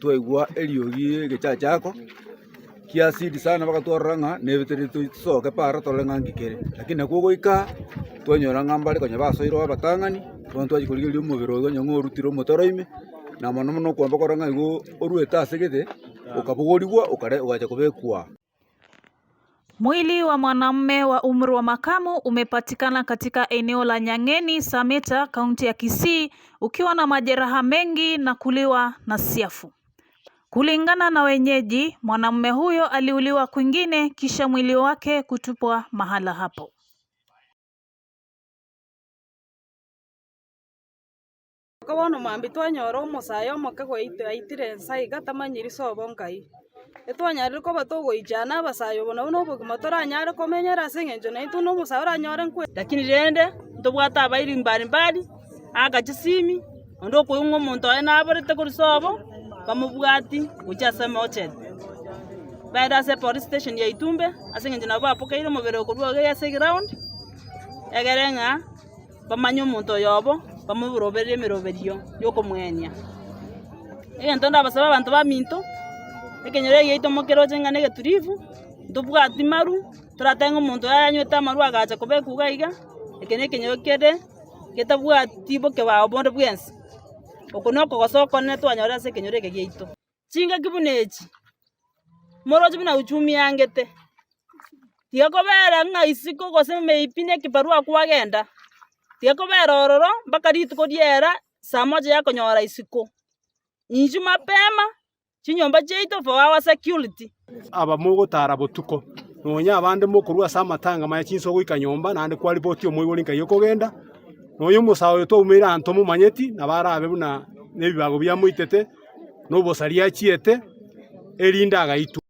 twaigwa eriogi gichachako kiasidi sana bakatwaranga nebeteri tusoke para tolenga ngikere lakini nakugoika twanyora ngambare konya basoiro abatangani twantu ajikurigeria omubiro ogo nyongo orutiro motoroime na mono mono kwamba koranga igo orueta asegete ukabugorigwa ukaja kubekwa. Mwili wa mwanamume wa umri wa makamu umepatikana katika eneo la Nyang'eni, Sameta, kaunti ya Kisii, ukiwa na majeraha mengi na kuliwa na siafu. Kulingana na wenyeji, mwanamume huyo aliuliwa kwingine kisha mwili wake kutupwa mahala hapo. Kawono mambi twanyora omosayo mokego aitire nsai gatamanyiri sobo nkai etwanyarire ko batogoichana abasayo bona bono obogima toranyare komenyera ase eng'encho naitu no omosayo oranyore nkwe lakini rende ntobwata abairi mbarimbari agachisimi ondo okoyung'a omonto aye naborete kori sobo bamobwati gocha ase mochete baenda ase police station ya Itumbe ase eng'encho nabo bapokeire omobere okorwa iga ase ground egere ng'a bamanye omonto oyobo bamuroberie emeroberio yokomwenia egento ndabasaba abanto baminto ekenyoro egeito mokeroche ng'ane geturifu ntobwati maru toratenga omonto yanywete amaru agacha kobekwa iga eke na ekenyoro kere getabwati boke bao bonde bwensi oko nokogosa okone twanyora ase ekenyoro eke giaito chingaki buna echi moroche buna uchumi yangete tiga kobera ng'a isiko gose maybe na ekibarua kwagenda tiga kobera ororo mpaka rituko riera saa moja yakonyora isiko inchu mapema chinyomba chiaito for our security aba mogotara botuko nonya abande mokorwa ase amatanga maya chinso goika nyomba nande kwari boti omoigori nkai okogenda noyo omosayo twaumire anto momanyeti na barabe buna nebibago biamoitete nobosari achiete erinde agaitu.